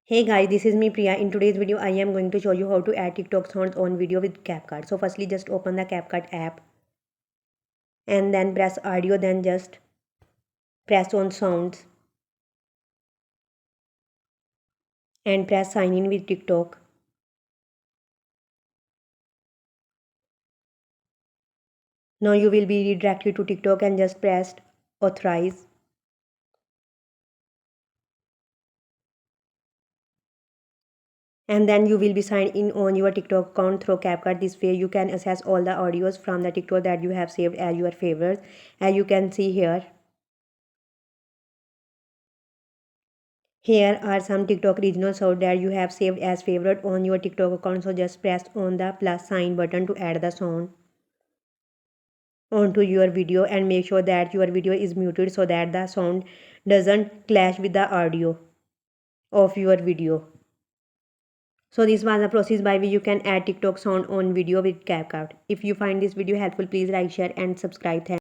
Hey guys, this is me Priya. In today's video, I am going to show you how to add TikTok sounds on video with Capcut. So firstly, just open the Capcut app and then press audio, then just press on sounds and press sign in with TikTok. Now you will be redirected to TikTok and just press authorize. And then you will be signed in on your TikTok account through Capcut. This way you can access all the audios from the TikTok that you have saved as your favorites. As you can see here. Here are some TikTok original sound that you have saved as favorite on your TikTok account. So just press on the plus sign button to add the sound onto your video and make sure that your video is muted so that the sound doesn't clash with the audio of your video. So this was the process by which you can add TikTok sound on video with CapCut. If you find this video helpful, please like, share and subscribe. Thanks.